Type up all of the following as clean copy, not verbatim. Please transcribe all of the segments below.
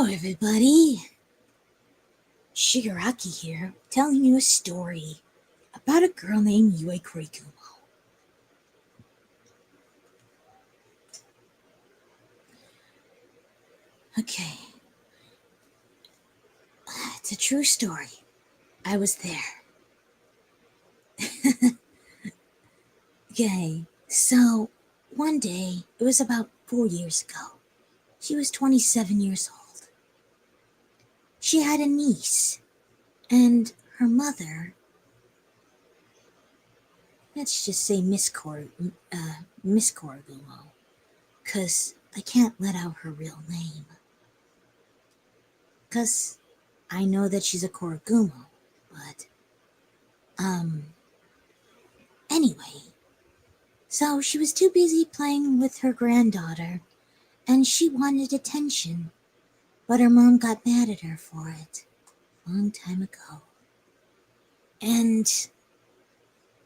Hello, everybody. Shigaraki here, telling you a story about a girl named Yue Kurikumo. Okay, it's a true story. I was there. Okay, so one day, it was about 4 years ago, she was 27 years old. She had a niece, and her mother, let's just say Miss Koragumo, because I can't let out her real name. Because I know that she's a Koragumo, but, anyway. So she was too busy playing with her granddaughter, and she wanted attention, but her mom got mad at her for it a long time ago. And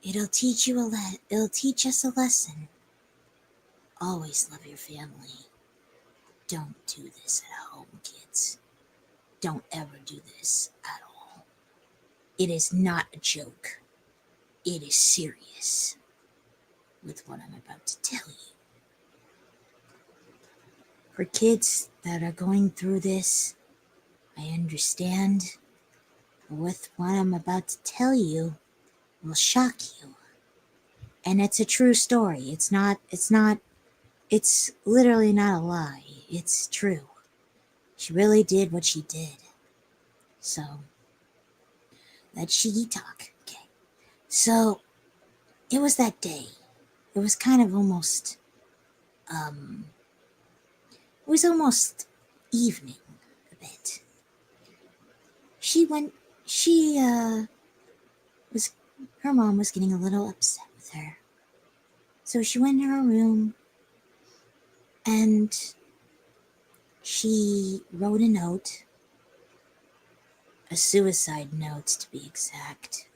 it'll teach us a lesson. Always love your family. Don't do this at home, kids. Don't ever do this at all. It is not a joke. It is serious with what I'm about to tell you. For kids that are going through this, I understand. But with what I'm about to tell you will shock you. And it's a true story. It's literally not a lie. It's true. She really did what she did. So, let Shiggy talk. Okay. So, it was that day. It was kind of almost, it was almost evening a bit. Her mom was getting a little upset with her. So she went in her room and she wrote a note, a suicide note to be exact.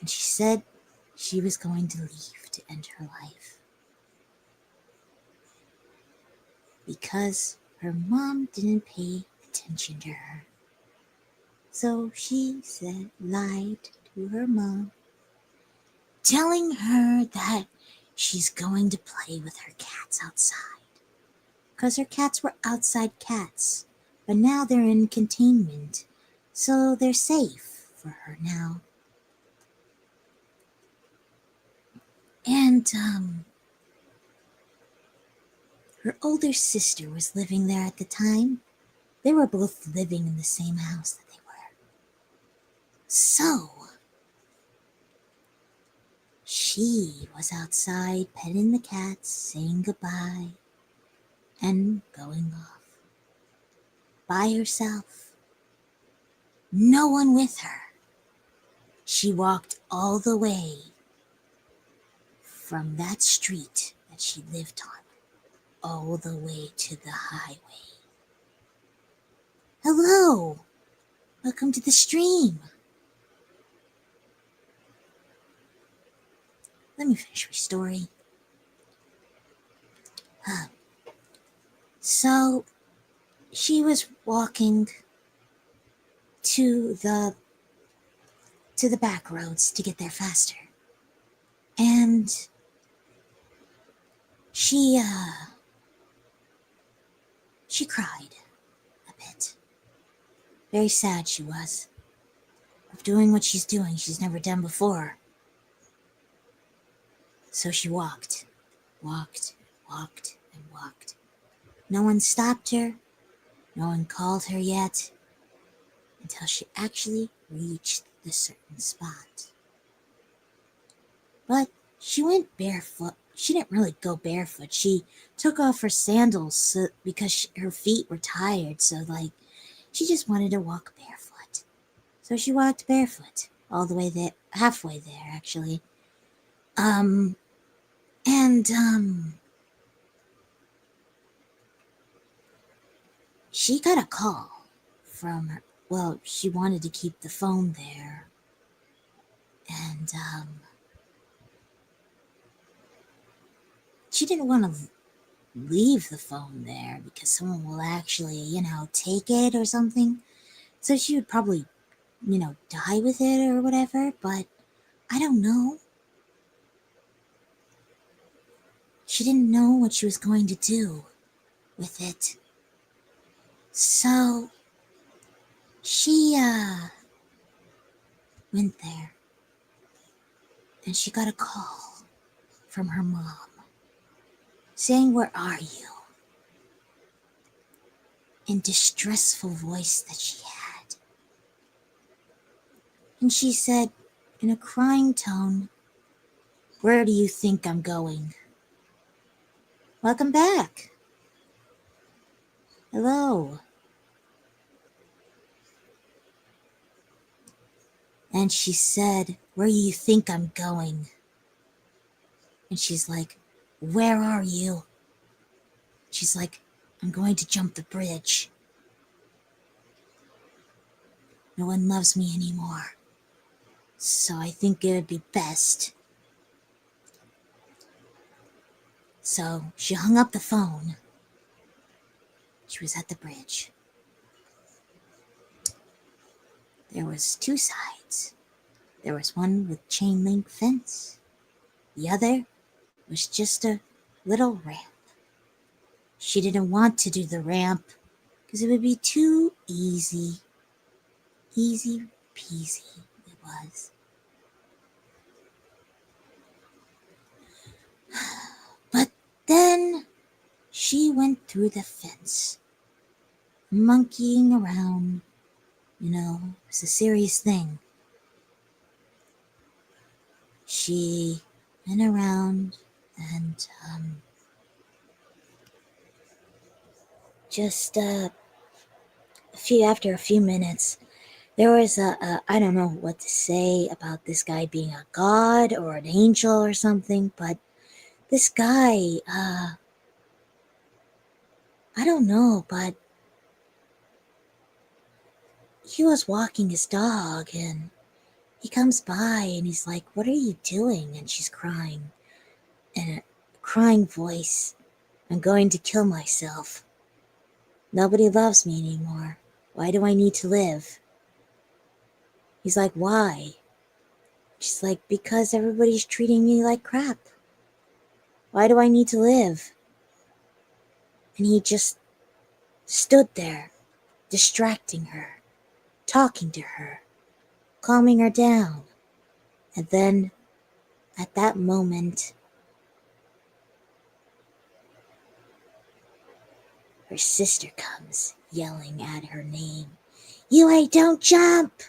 And she said she was going to leave to end her life. Because her mom didn't pay attention to her. So she lied to her mom, telling her that she's going to play with her cats outside. Because her cats were outside cats, but now they're in containment, so they're safe for her now. And, her older sister was living there at the time. They were both living in the same house that they were. So, she was outside petting the cats, saying goodbye, and going off. By herself. No one with her. She walked all the way from that street that she lived on, all the way to the highway. Hello! Welcome to the stream. Let me finish my story. So, she was walking to the back roads to get there faster. And she cried a bit. Very sad she was. Of doing what she's doing, she's never done before. So she walked, and walked. No one stopped her. No one called her yet. Until she actually reached the certain spot. But she went barefoot. She didn't really go barefoot. She took off her sandals because her feet were tired. So, she just wanted to walk barefoot. So she walked barefoot all the way there, halfway there, actually. She got a call from her. Well, she wanted to keep the phone there. And, she didn't want to leave the phone there because someone will actually, take it or something. So she would probably, die with it or whatever, but I don't know. She didn't know what she was going to do with it. So she went there and she got a call from her mom saying, "Where are you?" in distressful voice that she had. And she said in a crying tone, "Where do you think I'm going?" Welcome back. Hello. And she said, "Where do you think I'm going?" And she's like, "Where are you?" She's like, "I'm going to jump the bridge. No one loves me anymore. So I think it would be best." So she hung up the phone. She was at the bridge. There was two sides. There was one with chain link fence. The other was just a little ramp. She didn't want to do the ramp because it would be too easy. Easy peasy it was. But then she went through the fence, monkeying around. It's a serious thing. She went around and just after a few minutes, there was I don't know what to say about this guy being a god or an angel or something, but this guy, I don't know, but he was walking his dog and he comes by and he's like, "What are you doing?" And she's crying in a crying voice, "I'm going to kill myself. Nobody loves me anymore. Why do I need to live?" He's like, "Why?" She's like, "Because everybody's treating me like crap. Why do I need to live?" And he just stood there, distracting her, talking to her, calming her down. And then, at that moment, her sister comes, yelling at her name. "Yue, don't jump!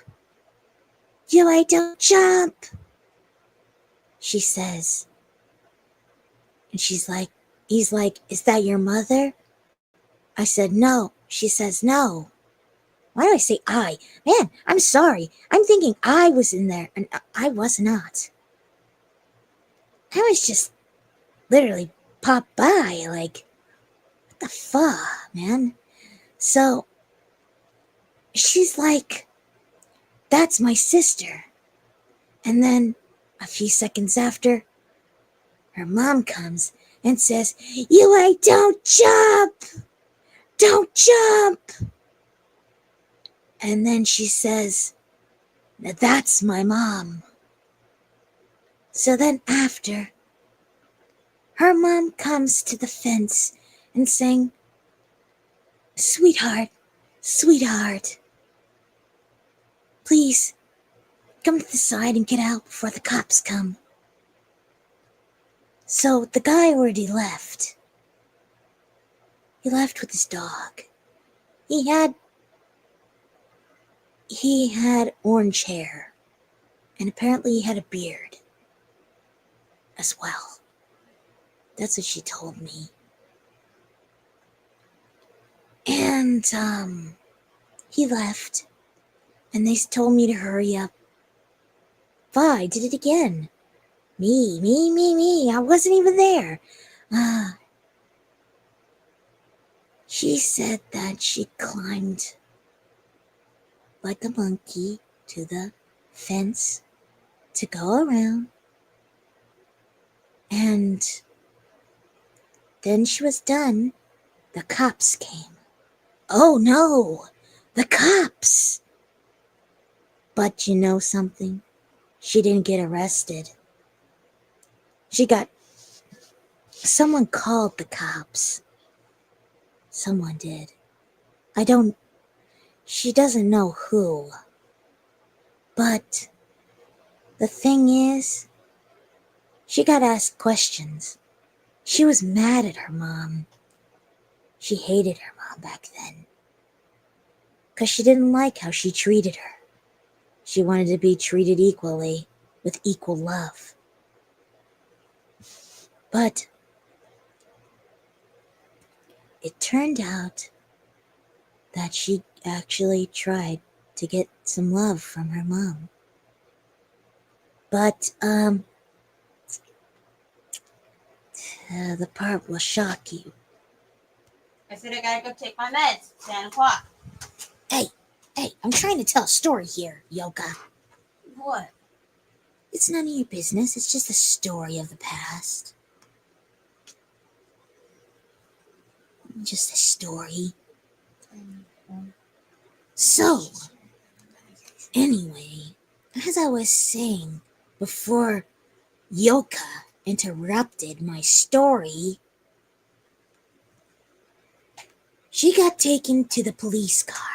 Yue, don't jump!" she says. And he's like, "Is that your mother?" I said, "No." She says, "No." Why do I say I? Man, I'm sorry. I'm thinking I was in there, and I was not. I was just literally popped by, like, what the fuck, man? So she's like, "That's my sister." And then a few seconds after, her mom comes and says, "Yue, don't jump! Don't jump!" And then she says, "That's my mom." So then after, her mom comes to the fence and saying, "Sweetheart, sweetheart, please come to the side and get out before the cops come." So the guy already left. He left with his dog. He had orange hair, and apparently he had a beard as well. That's what she told me. And he left, and they told me to hurry up. I did it again. Me. I wasn't even there. She said that she climbed like a monkey to the fence to go around, and then she was done, the cops came. Oh no, the cops! But you know something? She didn't get arrested. Someone called the cops. Someone did. She doesn't know who. But the thing is, she got asked questions. She was mad at her mom. She hated her mom back then. 'Cause she didn't like how she treated her. She wanted to be treated equally, with equal love. But it turned out that she actually tried to get some love from her mom. But, the part will shock you. I said I gotta go take my meds. It's 10 o'clock. Hey, I'm trying to tell a story here, Yoka. What? It's none of your business. It's just a story of the past. Just a story. So, anyway, as I was saying before Yoka interrupted my story, she got taken to the police car.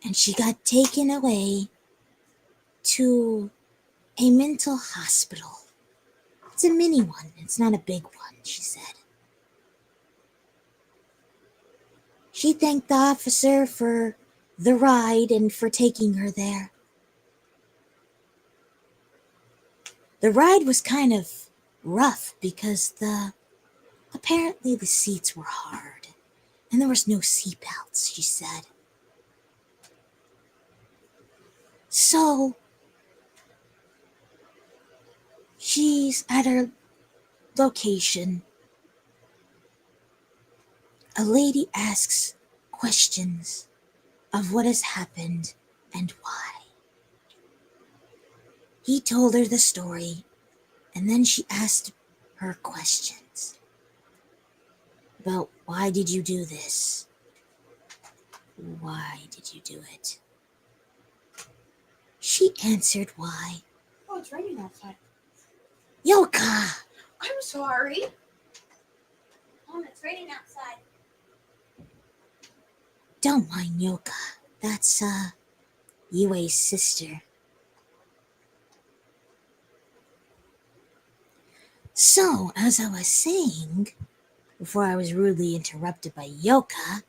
And she got taken away to a mental hospital. It's a mini one. It's not a big one, she said. She thanked the officer for the ride and for taking her there. The ride was kind of rough because apparently the seats were hard and there was no seatbelts, she said. So she's at her location. A lady asks questions of what has happened and why. He told her the story, and then she asked her questions about why did you do this? Why did you do it? She answered why. Oh, it's raining outside. Yoka! I'm sorry. Mom, it's raining outside. Don't mind Yoka. That's, Yue's sister. So, as I was saying, before I was rudely interrupted by Yoka,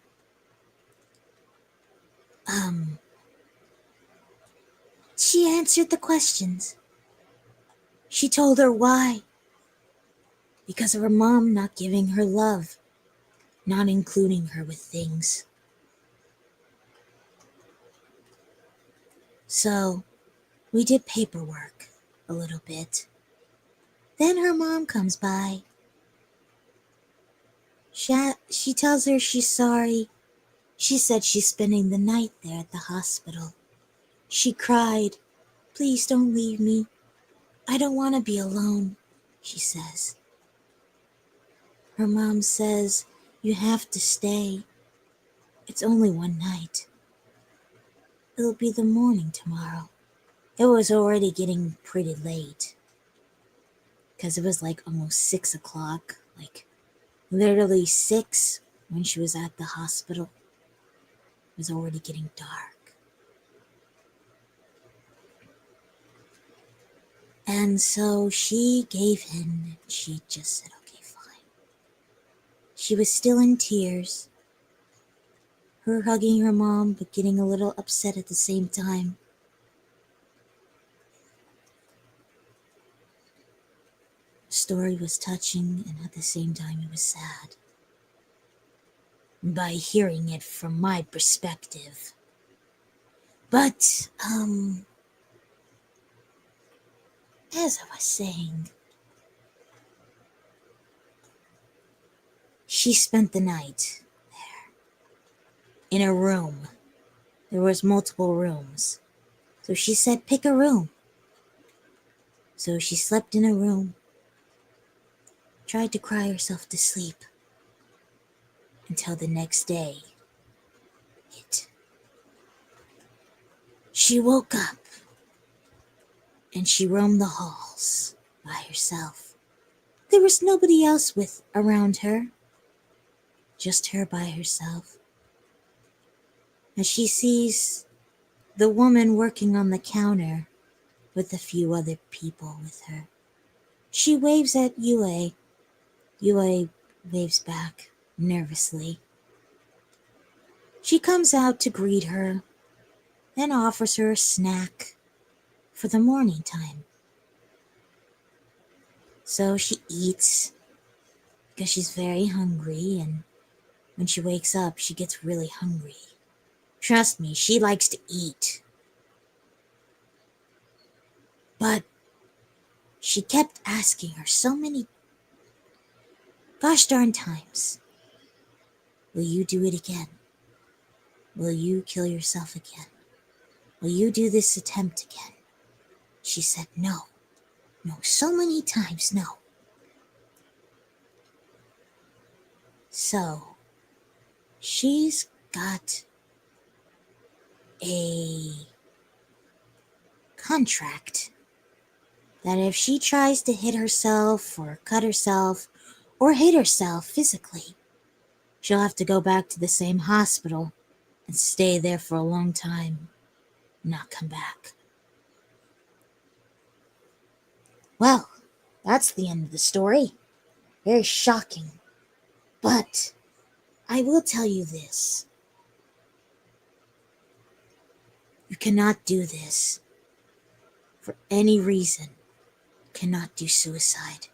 she answered the questions. She told her why. Because of her mom not giving her love, not including her with things. So, we did paperwork a little bit. Then her mom comes by. She tells her she's sorry. She said she's spending the night there at the hospital. She cried, "Please don't leave me. I don't want to be alone," she says. Her mom says, "You have to stay. It's only one night. It'll be the morning tomorrow." It was already getting pretty late. Because it was like almost 6 o'clock. Like literally 6 when she was at the hospital. It was already getting dark. And so she gave in. She just said, "Okay, fine." She was still in tears. Her hugging her mom, but getting a little upset at the same time. The story was touching, and at the same time it was sad. By hearing it from my perspective. But, as I was saying, she spent the night there in a room. There was multiple rooms. So she said, "Pick a room." So she slept in a room. tried to cry herself to sleep until the next day. She woke up and she roamed the halls by herself. There was nobody else around her, just her by herself. As she sees the woman working on the counter with a few other people with her, she waves at Yue. Yue waves back nervously. She comes out to greet her and offers her a snack for the morning time. So she eats because she's very hungry, and when she wakes up, she gets really hungry. Trust me, she likes to eat. But she kept asking her so many gosh darn times, will you do it again? Will you kill yourself again? Will you do this attempt again? She said no. No, so many times no. So, she's got a contract that if she tries to hit herself or cut herself or hit herself physically, she'll have to go back to the same hospital and stay there for a long time, not come back. Well, that's the end of the story. Very shocking. But I will tell you this. You cannot do this for any reason. You cannot do suicide.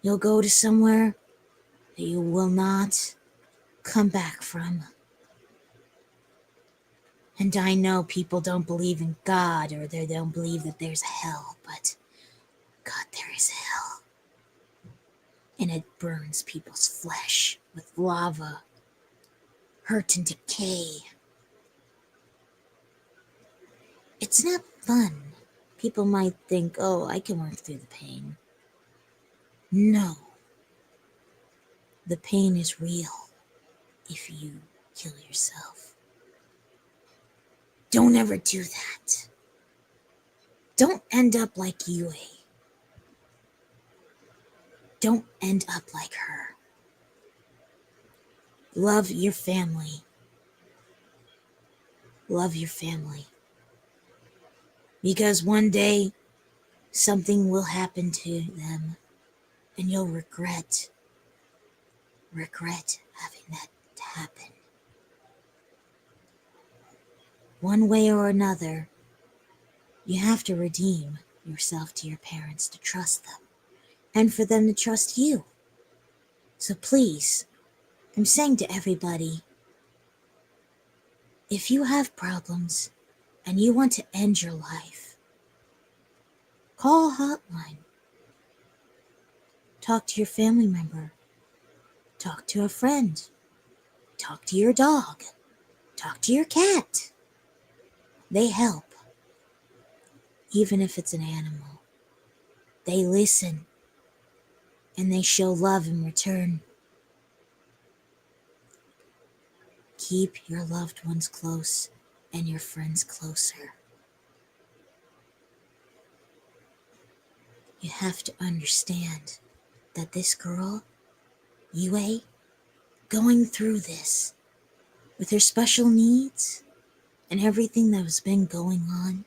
You'll go to somewhere that you will not come back from. And I know people don't believe in God, or they don't believe that there's a hell, but God, there is a hell. And it burns people's flesh with lava, hurt and decay. It's not fun. People might think, oh, I can work through the pain. No. The pain is real if you kill yourself. Don't ever do that. Don't end up like Yue. Don't end up like her. Love your family. Love your family. Because one day, something will happen to them, and you'll regret having that happen. One way or another, you have to redeem yourself to your parents to trust them, and for them to trust you. So please, I'm saying to everybody, if you have problems and you want to end your life, call a hotline. Talk to your family member. Talk to a friend. Talk to your dog. Talk to your cat. They help. Even if it's an animal. They listen. And they show love in return. Keep your loved ones close and your friends closer. You have to understand that this girl, Yue, going through this with her special needs and everything that has been going on,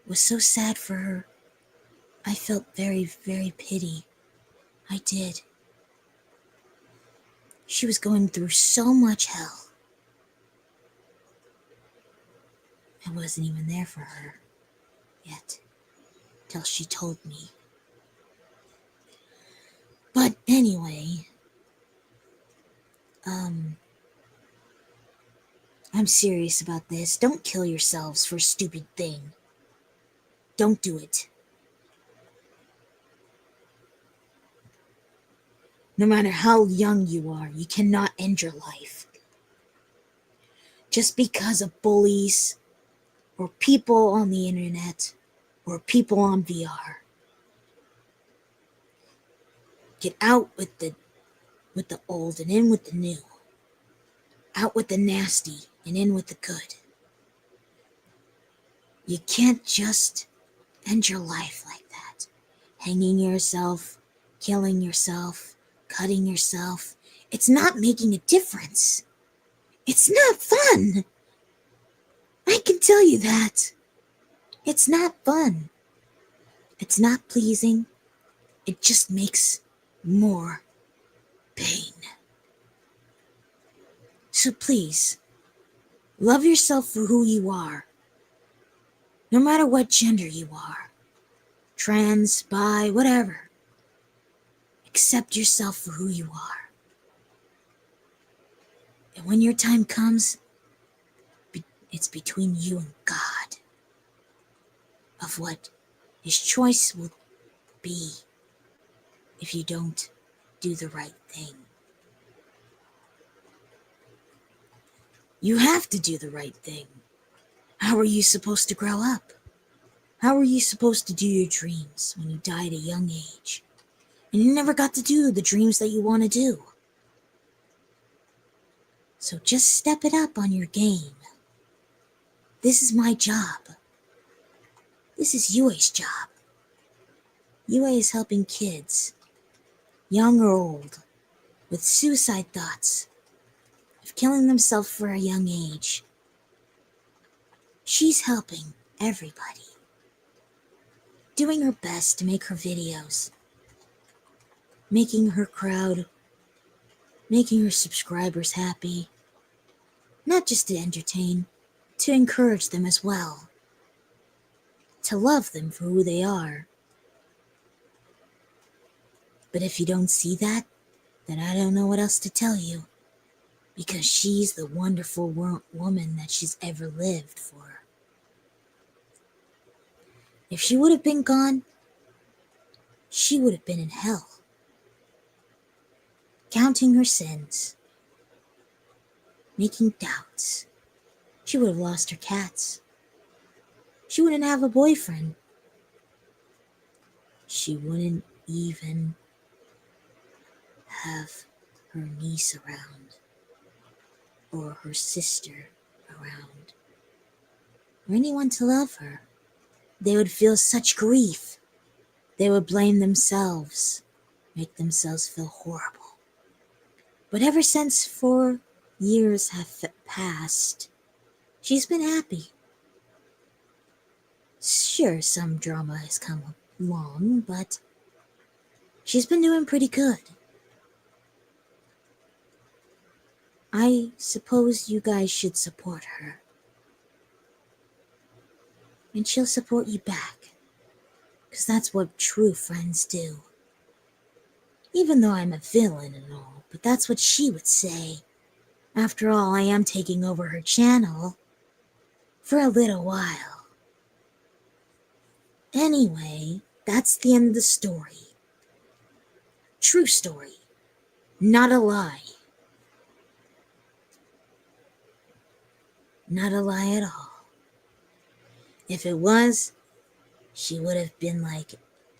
was so sad for her. I felt very, very pity. I did. She was going through so much hell. I wasn't even there for her yet, till she told me. But anyway, I'm serious about this. Don't kill yourselves for a stupid thing. Don't do it. No matter how young you are, you cannot end your life. Just because of bullies, or people on the internet, or people on VR. Get out with the old and in with the new. Out with the nasty and in with the good. You can't just end your life like that. Hanging yourself, killing yourself, cutting yourself. It's not making a difference. It's not fun. I can tell you that. It's not fun. It's not pleasing. It just makes more pain. So please, love yourself for who you are. No matter what gender you are. Trans, bi, whatever. Accept yourself for who you are. And when your time comes, it's between you and God of what his choice will be if you don't do the right thing. You have to do the right thing. How are you supposed to grow up? How are you supposed to do your dreams when you die at a young age? And you never got to do the dreams that you want to do. So just step it up on your game. This is my job. This is Yue's job. Yue is helping kids, young or old, with suicide thoughts of killing themselves for a young age. She's helping everybody, doing her best to make her videos, making her crowd, making her subscribers happy, not just to entertain, to encourage them as well, to love them for who they are. But if you don't see that, then I don't know what else to tell you, because she's the wonderful woman that she's ever lived for. If she would have been gone, she would have been in hell, counting her sins, making doubts. She would have lost her cats. She wouldn't have a boyfriend. She wouldn't even have her niece around, or her sister around, or anyone to love her. They would feel such grief. They would blame themselves, make themselves feel horrible. But ever since 4 years have passed, she's been happy. Sure, some drama has come along, but she's been doing pretty good. I suppose you guys should support her. And she'll support you back. Because that's what true friends do. Even though I'm a villain and all, but that's what she would say. After all, I am taking over her channel for a little while. Anyway, that's the end of the story. True story. Not a lie. Not a lie at all. If it was, she would have been like,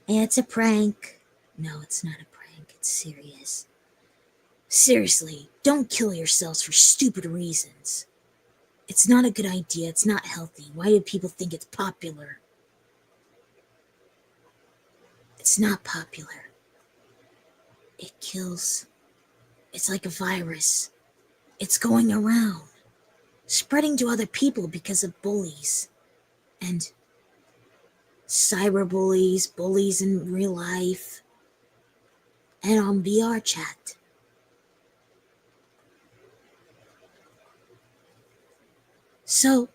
it's a prank. No, it's not a prank. It's serious. Seriously, don't kill yourselves for stupid reasons. It's not a good idea. It's not healthy. Why do people think it's popular? It's not popular. It kills. It's like a virus. It's going around, spreading to other people because of bullies. And cyberbullies, bullies in real life, and on VR chat. So,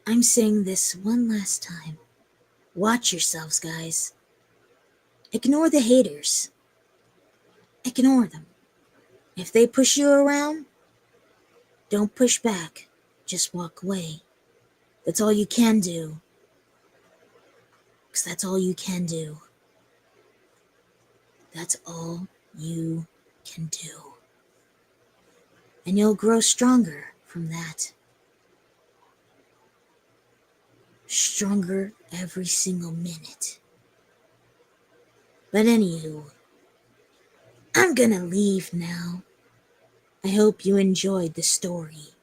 I'm saying this one last time. Watch yourselves, guys. Ignore the haters. Ignore them. If they push you around, don't push back. Just walk away. That's all you can do. Because that's all you can do. That's all you can do. And you'll grow stronger from that. Stronger every single minute. But anywho, I'm gonna leave now. I hope you enjoyed the story.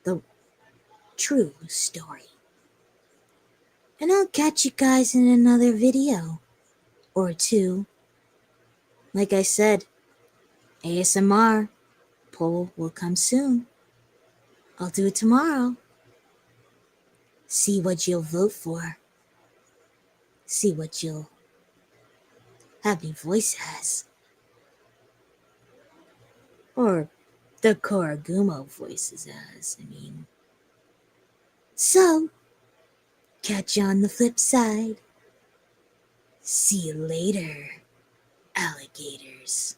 The true story. And I'll catch you guys in another video. Or two. Like I said, ASMR poll will come soon. I'll do it tomorrow. See what you'll vote for. See what you'll have me voice as. Or the Koragumo voices as, I mean. So, catch you on the flip side. See you later, alligators.